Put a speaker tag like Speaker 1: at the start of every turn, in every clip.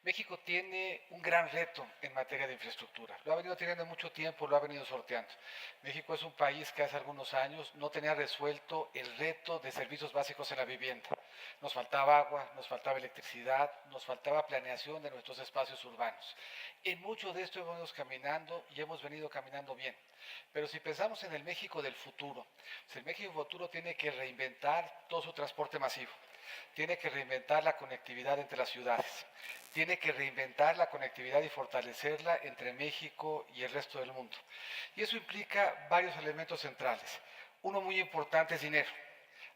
Speaker 1: México tiene un gran reto en materia de infraestructura. Lo ha venido teniendo mucho tiempo, lo ha venido sorteando. México es un país que hace algunos años no tenía resuelto el reto de servicios básicos en la vivienda. Nos faltaba agua, nos faltaba electricidad, nos faltaba planeación de nuestros espacios urbanos. En mucho de esto hemos venido caminando y hemos venido caminando bien. Pero si pensamos en el México del futuro, pues el México del futuro tiene que reinventar todo su transporte masivo, tiene que reinventar la conectividad entre las ciudades, tiene que reinventar la conectividad y fortalecerla entre México y el resto del mundo. Y eso implica varios elementos centrales. Uno muy importante es dinero.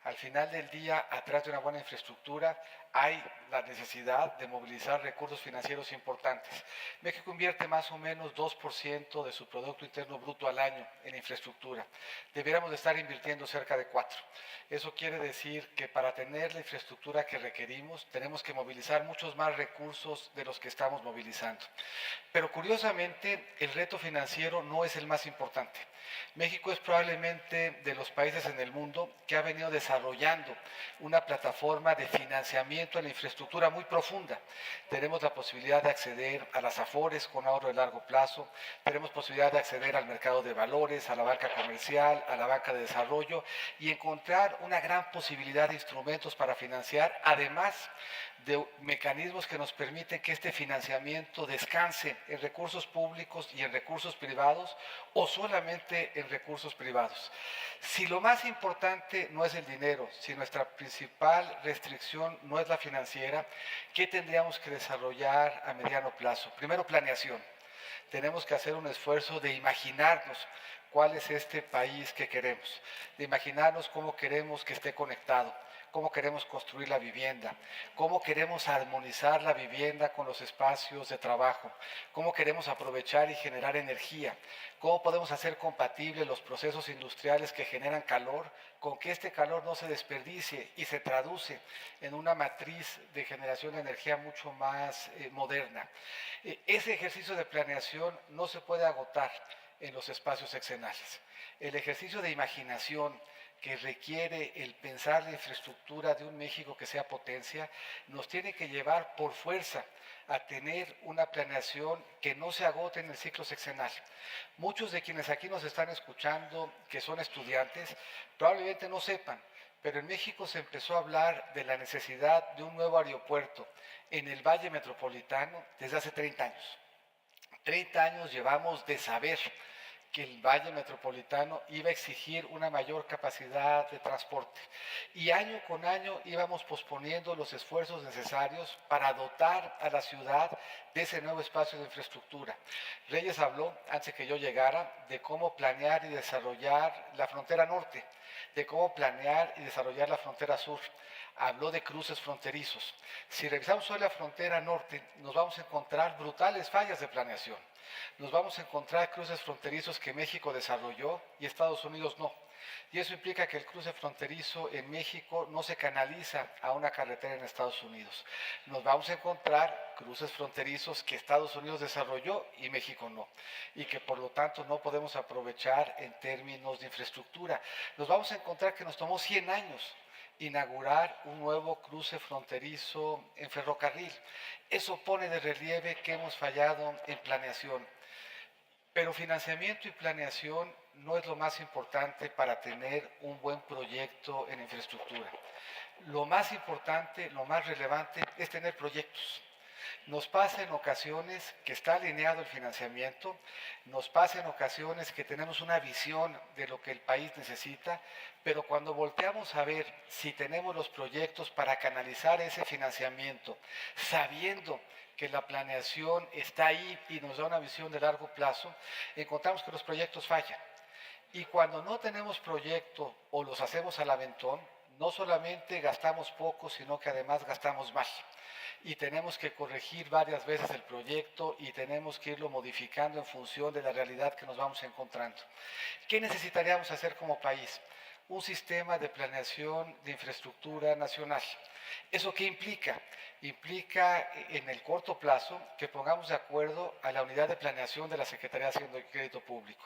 Speaker 1: Al final del día, atrás de una buena infraestructura, hay la necesidad de movilizar recursos financieros importantes. México invierte más o menos 2% de su Producto Interno Bruto al año en infraestructura. Deberíamos de estar invirtiendo cerca de 4. Eso quiere decir que para tener la infraestructura que requerimos, tenemos que movilizar muchos más recursos de los que estamos movilizando. Pero curiosamente, el reto financiero no es el más importante. México es probablemente de los países en el mundo que ha venido desarrollando una plataforma de financiamiento en la infraestructura muy profunda. Tenemos la posibilidad de acceder a las AFORES con ahorro de largo plazo, tenemos posibilidad de acceder al mercado de valores, a la banca comercial, a la banca de desarrollo y encontrar una gran posibilidad de instrumentos para financiar, además de mecanismos que nos permiten que este financiamiento descanse en recursos públicos y en recursos privados o solamente en recursos privados. Si lo más importante no es el dinero, si nuestra principal restricción no es la financiera, ¿qué tendríamos que desarrollar a mediano plazo? Primero, planeación. Tenemos que hacer un esfuerzo de imaginarnos cuál es este país que queremos, de imaginarnos cómo queremos que esté conectado, cómo queremos construir la vivienda, cómo queremos armonizar la vivienda con los espacios de trabajo, cómo queremos aprovechar y generar energía, cómo podemos hacer compatibles los procesos industriales que generan calor con que este calor no se desperdicie y se traduce en una matriz de generación de energía mucho más moderna. Ese ejercicio de planeación no se puede agotar en los espacios sexenales. El ejercicio de imaginación que requiere el pensar la infraestructura de un México que sea potencia, nos tiene que llevar por fuerza a tener una planeación que no se agote en el ciclo sexenal. Muchos de quienes aquí nos están escuchando, que son estudiantes, probablemente no sepan, pero en México se empezó a hablar de la necesidad de un nuevo aeropuerto en el Valle Metropolitano desde hace 30 años. 30 años llevamos de saber que el Valle Metropolitano iba a exigir una mayor capacidad de transporte. Y año con año íbamos posponiendo los esfuerzos necesarios para dotar a la ciudad de ese nuevo espacio de infraestructura. Reyes habló, antes de que yo llegara, de cómo planear y desarrollar la frontera norte, de cómo planear y desarrollar la frontera sur. Habló de cruces fronterizos. Si revisamos hoy la frontera norte, nos vamos a encontrar brutales fallas de planeación. Nos vamos a encontrar cruces fronterizos que México desarrolló y Estados Unidos no. Y eso implica que el cruce fronterizo en México no se canaliza a una carretera en Estados Unidos. Nos vamos a encontrar cruces fronterizos que Estados Unidos desarrolló y México no. Y que por lo tanto no podemos aprovechar en términos de infraestructura. Nos vamos a encontrar que nos tomó 100 años inaugurar un nuevo cruce fronterizo en ferrocarril. Eso pone de relieve que hemos fallado en planeación. Pero financiamiento y planeación no es lo más importante para tener un buen proyecto en infraestructura. Lo más importante, lo más relevante es tener proyectos. Nos pasa en ocasiones que está alineado el financiamiento, nos pasa en ocasiones que tenemos una visión de lo que el país necesita, pero cuando volteamos a ver si tenemos los proyectos para canalizar ese financiamiento, sabiendo que la planeación está ahí y nos da una visión de largo plazo, encontramos que los proyectos fallan. Y cuando no tenemos proyecto o los hacemos al aventón, no solamente gastamos poco, sino que además gastamos mal. Y tenemos que corregir varias veces el proyecto y tenemos que irlo modificando en función de la realidad que nos vamos encontrando. ¿Qué necesitaríamos hacer como país? Un sistema de planeación de infraestructura nacional. ¿Eso qué implica? Implica en el corto plazo que pongamos de acuerdo a la unidad de planeación de la Secretaría de Hacienda y Crédito Público,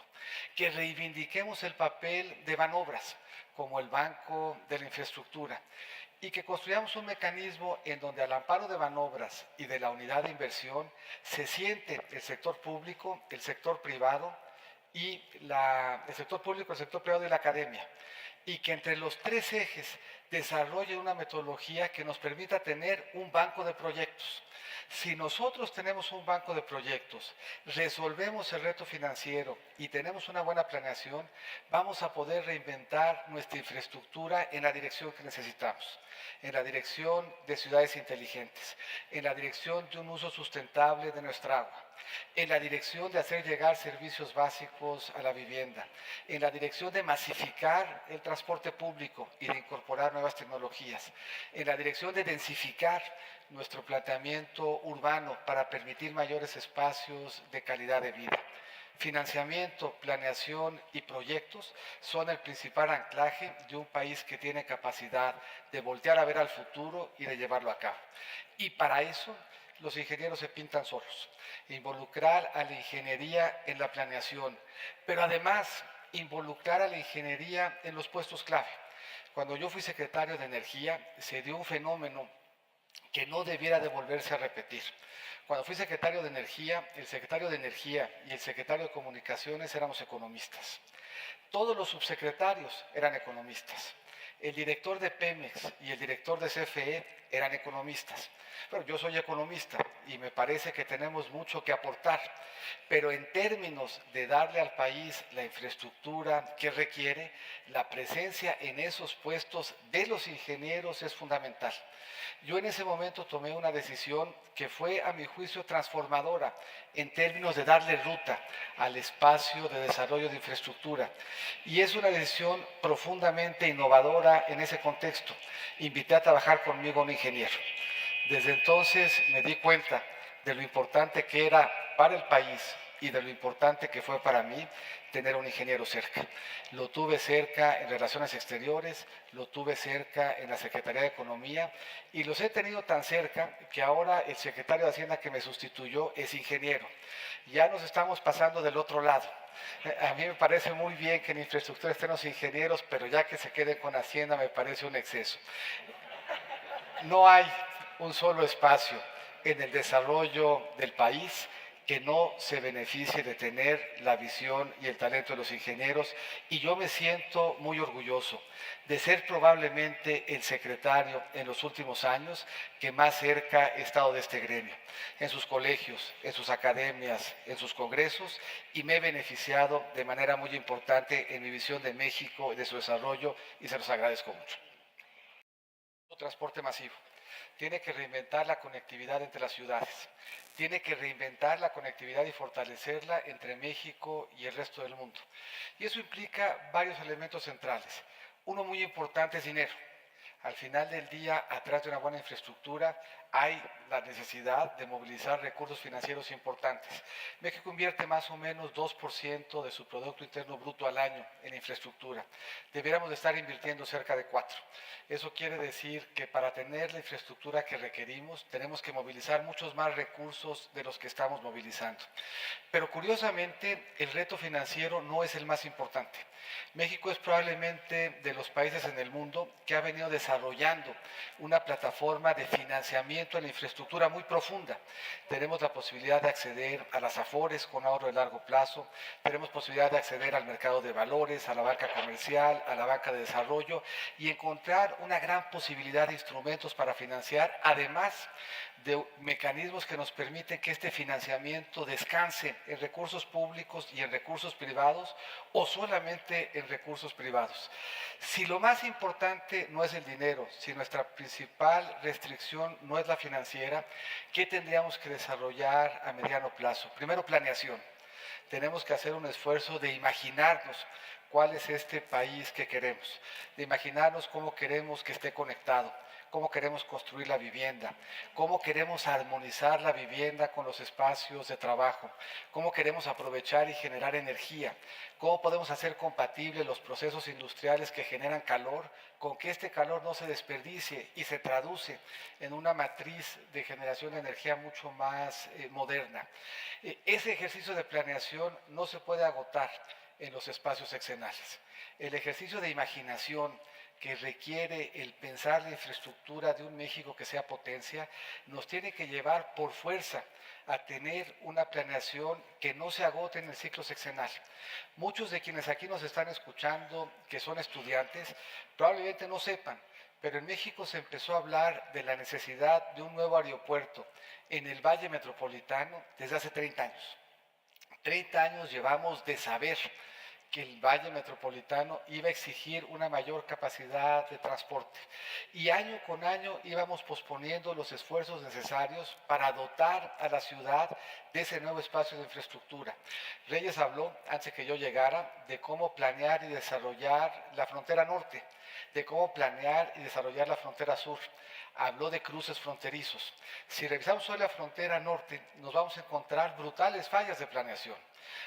Speaker 1: que reivindiquemos el papel de Banobras como el banco de la infraestructura, y que construyamos un mecanismo en donde al amparo de Banobras y de la unidad de inversión se siente el sector público, el sector privado y el sector público, el sector privado y la academia, y que entre los tres ejes desarrolle una metodología que nos permita tener un banco de proyectos. Si nosotros tenemos un banco de proyectos, resolvemos el reto financiero y tenemos una buena planeación, vamos a poder reinventar nuestra infraestructura en la dirección que necesitamos, en la dirección de ciudades inteligentes, en la dirección de un uso sustentable de nuestra agua, en la dirección de hacer llegar servicios básicos a la vivienda, en la dirección de masificar el transporte público y de incorporar nuevas tecnologías, en la dirección de densificar nuestro planteamiento urbano para permitir mayores espacios de calidad de vida. Financiamiento, planeación y proyectos son el principal anclaje de un país que tiene capacidad de voltear a ver al futuro y de llevarlo a cabo. Y para eso los ingenieros se pintan solos. Involucrar a la ingeniería en la planeación, pero además involucrar a la ingeniería en los puestos clave. Cuando yo fui secretario de Energía, se dio un fenómeno que no debiera de volverse a repetir. Cuando fui secretario de Energía, el secretario de Energía y el secretario de Comunicaciones éramos economistas. Todos los subsecretarios eran economistas. El director de Pemex y el director de CFE eran economistas. Pero yo soy economista y me parece que tenemos mucho que aportar, pero en términos de darle al país la infraestructura que requiere, la presencia en esos puestos de los ingenieros es fundamental. Yo en ese momento tomé una decisión que fue, a mi juicio, transformadora en términos de darle ruta al espacio de desarrollo de infraestructura. Y es una decisión profundamente innovadora en ese contexto. Invité a trabajar conmigo a un ingeniero. Desde entonces me di cuenta de lo importante que era para el país y de lo importante que fue para mí tener un ingeniero cerca. Lo tuve cerca en Relaciones Exteriores, lo tuve cerca en la Secretaría de Economía y los he tenido tan cerca que ahora el secretario de Hacienda que me sustituyó es ingeniero. Ya nos estamos pasando del otro lado. A mí me parece muy bien que en infraestructura estén los ingenieros, pero ya que se queden con Hacienda me parece un exceso. No hay un solo espacio en el desarrollo del país que no se beneficie de tener la visión y el talento de los ingenieros, y yo me siento muy orgulloso de ser probablemente el secretario en los últimos años que más cerca he estado de este gremio, en sus colegios, en sus academias, en sus congresos, y me he beneficiado de manera muy importante en mi visión de México y de su desarrollo, y se los agradezco mucho. Transporte masivo. Tiene que reinventar la conectividad entre las ciudades. Tiene que reinventar la conectividad y fortalecerla entre México y el resto del mundo. Y eso implica varios elementos centrales. Uno muy importante es dinero. Al final del día, atrás de una buena infraestructura, hay la necesidad de movilizar recursos financieros importantes. México invierte más o menos 2% de su Producto Interno Bruto al año en infraestructura. Deberíamos de estar invirtiendo cerca de 4. Eso quiere decir que para tener la infraestructura que requerimos, tenemos que movilizar muchos más recursos de los que estamos movilizando. Pero curiosamente, el reto financiero no es el más importante. México es probablemente de los países en el mundo que ha venido desarrollando una plataforma de financiamiento en la infraestructura muy profunda. Tenemos la posibilidad de acceder a las AFORES con ahorro de largo plazo, tenemos posibilidad de acceder al mercado de valores, a la banca comercial, a la banca de desarrollo y encontrar una gran posibilidad de instrumentos para financiar, además de mecanismos que nos permiten que este financiamiento descanse en recursos públicos y en recursos privados o solamente en recursos privados. Si lo más importante no es el dinero, si nuestra principal restricción no es la financiera, ¿qué tendríamos que desarrollar a mediano plazo? Primero, planeación. Tenemos que hacer un esfuerzo de imaginarnos cuál es este país que queremos, de imaginarnos cómo queremos que esté conectado, cómo queremos construir la vivienda, cómo queremos armonizar la vivienda con los espacios de trabajo, cómo queremos aprovechar y generar energía, cómo podemos hacer compatibles los procesos industriales que generan calor con que este calor no se desperdicie y se traduce en una matriz de generación de energía mucho más moderna. Ese ejercicio de planeación no se puede agotar en los espacios sexenales. El ejercicio de imaginación que requiere el pensar la infraestructura de un México que sea potencia, nos tiene que llevar por fuerza a tener una planeación que no se agote en el ciclo sexenal. Muchos de quienes aquí nos están escuchando, que son estudiantes, probablemente no sepan, pero en México se empezó a hablar de la necesidad de un nuevo aeropuerto en el Valle Metropolitano desde hace 30 años. 30 años llevamos de saber que el Valle Metropolitano iba a exigir una mayor capacidad de transporte. Y año con año íbamos posponiendo los esfuerzos necesarios para dotar a la ciudad de ese nuevo espacio de infraestructura. Reyes habló, antes que yo llegara, de cómo planear y desarrollar la frontera norte, de cómo planear y desarrollar la frontera sur. Habló de cruces fronterizos. Si revisamos hoy la frontera norte, nos vamos a encontrar brutales fallas de planeación.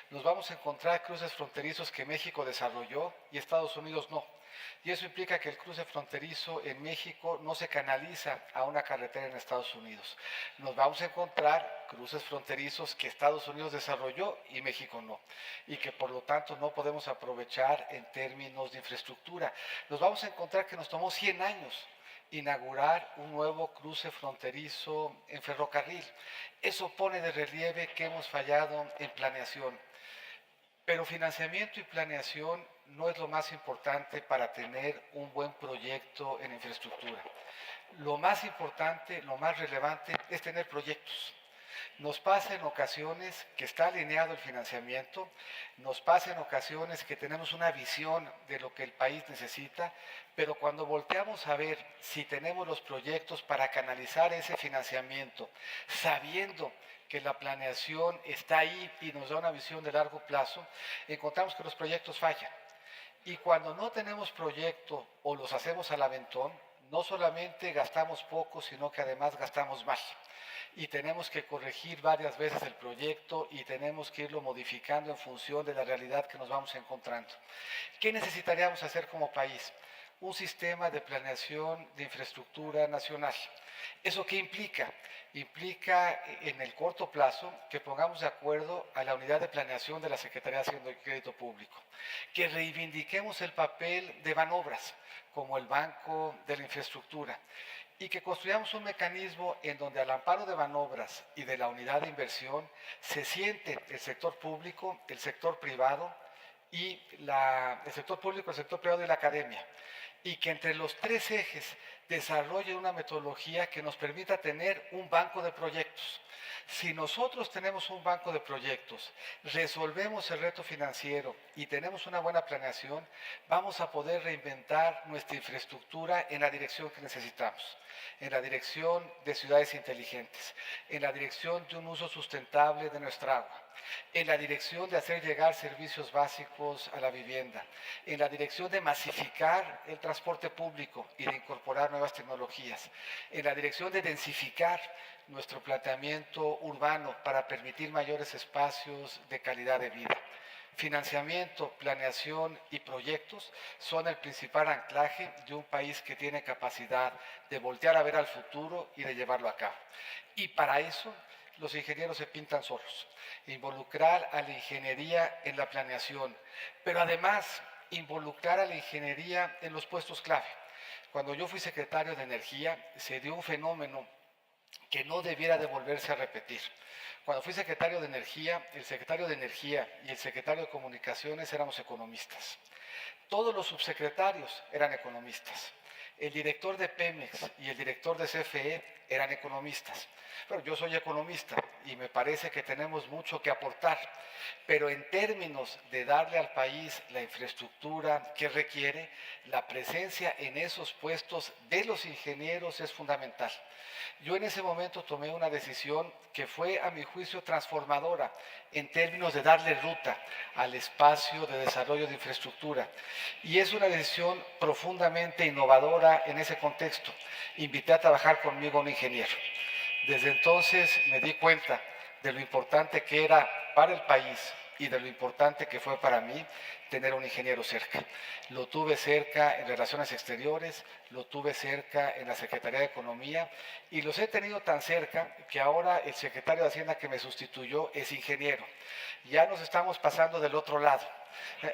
Speaker 1: Nos vamos a encontrar cruces fronterizos que México desarrolló y Estados Unidos no. Y eso implica que el cruce fronterizo en México no se canaliza a una carretera en Estados Unidos. Nos vamos a encontrar cruces fronterizos que Estados Unidos desarrolló y México no. Y que por lo tanto no podemos aprovechar en términos de infraestructura. Nos vamos a encontrar que nos tomó 100 años inaugurar un nuevo cruce fronterizo en ferrocarril. Eso pone de relieve que hemos fallado en planeación. Pero financiamiento y planeación no es lo más importante para tener un buen proyecto en infraestructura. Lo más importante, lo más relevante es tener proyectos. Nos pasa en ocasiones que está alineado el financiamiento, nos pasa en ocasiones que tenemos una visión de lo que el país necesita, pero cuando volteamos a ver si tenemos los proyectos para canalizar ese financiamiento, sabiendo que la planeación está ahí y nos da una visión de largo plazo, encontramos que los proyectos fallan. Y cuando no tenemos proyecto o los hacemos al aventón, no solamente gastamos poco, sino que además gastamos mal. Y tenemos que corregir varias veces el proyecto y tenemos que irlo modificando en función de la realidad que nos vamos encontrando. ¿Qué necesitaríamos hacer como país? Un sistema de planeación de infraestructura nacional. ¿Eso qué implica? Implica en el corto plazo que pongamos de acuerdo a la unidad de planeación de la Secretaría de Hacienda y Crédito Público, que reivindiquemos el papel de Banobras como el banco de la infraestructura y que construyamos un mecanismo en donde al amparo de Banobras y de la unidad de inversión se siente el sector público, el sector privado y el sector público, el sector privado y la academia, y que entre los tres ejes desarrolle una metodología que nos permita tener un banco de proyectos. Si nosotros tenemos un banco de proyectos, resolvemos el reto financiero y tenemos una buena planeación, vamos a poder reinventar nuestra infraestructura en la dirección que necesitamos, en la dirección de ciudades inteligentes, en la dirección de un uso sustentable de nuestra agua, en la dirección de hacer llegar servicios básicos a la vivienda, en la dirección de masificar el transporte público y de incorporar nuevas tecnologías, en la dirección de densificar nuestro planteamiento urbano para permitir mayores espacios de calidad de vida. Financiamiento, planeación y proyectos son el principal anclaje de un país que tiene capacidad de voltear a ver al futuro y de llevarlo a cabo. Y para eso los ingenieros se pintan solos. Involucrar a la ingeniería en la planeación, pero además involucrar a la ingeniería en los puestos clave. Cuando yo fui secretario de Energía, se dio un fenómeno que no debiera de volverse a repetir. Cuando fui secretario de Energía, el secretario de Energía y el secretario de Comunicaciones éramos economistas. Todos los subsecretarios eran economistas. El director de Pemex y el director de CFE eran economistas. Pero yo soy economista y me parece que tenemos mucho que aportar, pero en términos de darle al país la infraestructura que requiere, la presencia en esos puestos de los ingenieros es fundamental. Yo en ese momento tomé una decisión que fue, a mi juicio, transformadora en términos de darle ruta al espacio de desarrollo de infraestructura. Y es una decisión profundamente innovadora en ese contexto. Invité a trabajar conmigo a un ingeniero. Desde entonces me di cuenta de lo importante que era para el país y de lo importante que fue para mí tener un ingeniero cerca. Lo tuve cerca en Relaciones Exteriores, lo tuve cerca en la Secretaría de Economía y los he tenido tan cerca que ahora el secretario de Hacienda que me sustituyó es ingeniero. Ya nos estamos pasando del otro lado.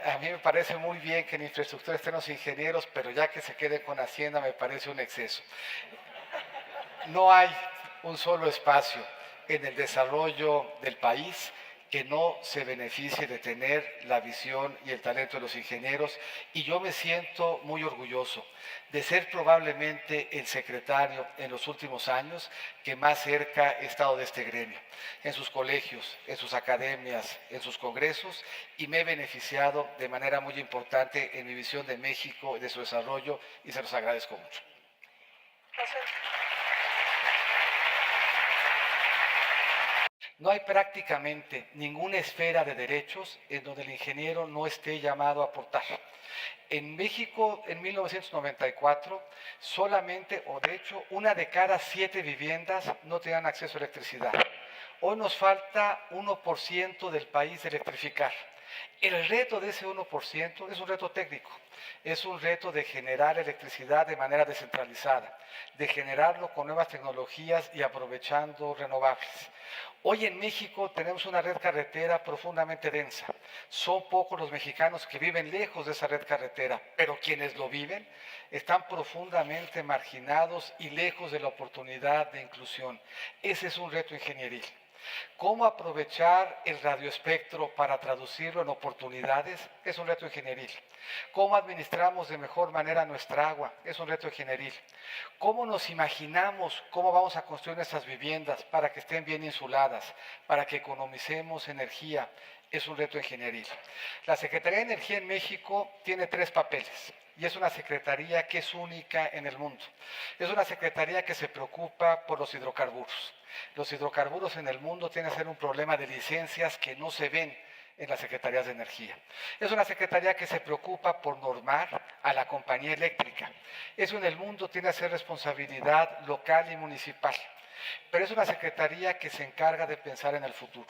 Speaker 1: A mí me parece muy bien que en infraestructura estén los ingenieros, pero ya que se quede con Hacienda me parece un exceso. No hay un solo espacio en el desarrollo del país que no se beneficie de tener la visión y el talento de los ingenieros, y yo me siento muy orgulloso de ser probablemente el secretario en los últimos años que más cerca he estado de este gremio, en sus colegios, en sus academias, en sus congresos, y me he beneficiado de manera muy importante en mi visión de México y de su desarrollo, y se los agradezco mucho. No hay prácticamente ninguna esfera de derechos en donde el ingeniero no esté llamado a aportar. En México, en 1994, solamente, o de hecho, 1 de cada 7 viviendas no tenían acceso a electricidad. Hoy nos falta 1% del país de electrificar. El reto de ese 1% es un reto técnico, es un reto de generar electricidad de manera descentralizada, de generarlo con nuevas tecnologías y aprovechando renovables. Hoy en México tenemos una red carretera profundamente densa. Son pocos los mexicanos que viven lejos de esa red carretera, pero quienes lo viven están profundamente marginados y lejos de la oportunidad de inclusión. Ese es un reto ingenieril. ¿Cómo aprovechar el radioespectro para traducirlo en oportunidades? Es un reto ingenieril. ¿Cómo administramos de mejor manera nuestra agua? Es un reto ingenieril. ¿Cómo nos imaginamos cómo vamos a construir nuestras viviendas para que estén bien insuladas, para que economicemos energía? Es un reto ingenieril. La Secretaría de Energía en México tiene 3 papeles y es una secretaría que es única en el mundo. Es una secretaría que se preocupa por los hidrocarburos. Los hidrocarburos en el mundo tienen que ser un problema de licencias que no se ven en las secretarías de energía. Es una secretaría que se preocupa por normar a la compañía eléctrica. Eso en el mundo tiene que ser responsabilidad local y municipal. Pero es una secretaría que se encarga de pensar en el futuro.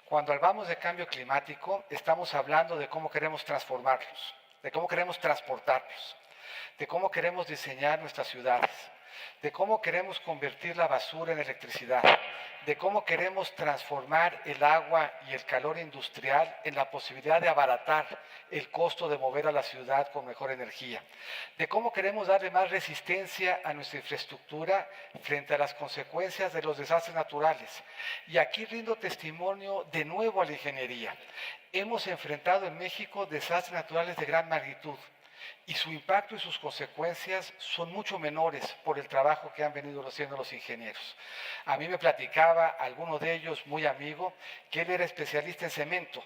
Speaker 1: Cuando hablamos de cambio climático, estamos hablando de cómo queremos transformarlos, de cómo queremos transportarlos, de cómo queremos diseñar nuestras ciudades, de cómo queremos convertir la basura en electricidad, de cómo queremos transformar el agua y el calor industrial en la posibilidad de abaratar el costo de mover a la ciudad con mejor energía, de cómo queremos darle más resistencia a nuestra infraestructura frente a las consecuencias de los desastres naturales. Y aquí rindo testimonio de nuevo a la ingeniería. Hemos enfrentado en México desastres naturales de gran magnitud, y su impacto y sus consecuencias son mucho menores por el trabajo que han venido haciendo los ingenieros. A mí me platicaba alguno de ellos, muy amigo, que él era especialista en cemento.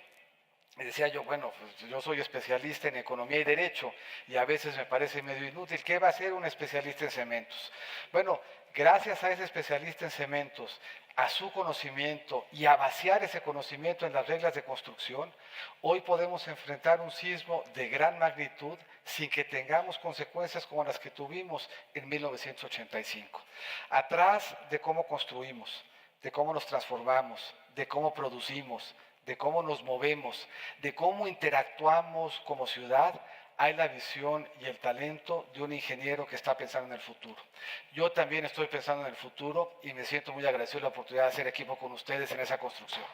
Speaker 1: Y decía yo, bueno, pues yo soy especialista en economía y derecho y a veces me parece medio inútil. ¿Qué va a hacer un especialista en cementos? Bueno, gracias a ese especialista en cementos, a su conocimiento y a vaciar ese conocimiento en las reglas de construcción, hoy podemos enfrentar un sismo de gran magnitud sin que tengamos consecuencias como las que tuvimos en 1985. Atrás de cómo construimos, de cómo nos transformamos, de cómo producimos, de cómo nos movemos, de cómo interactuamos como ciudad, hay la visión y el talento de un ingeniero que está pensando en el futuro. Yo también estoy pensando en el futuro y me siento muy agradecido de la oportunidad de hacer equipo con ustedes en esa construcción.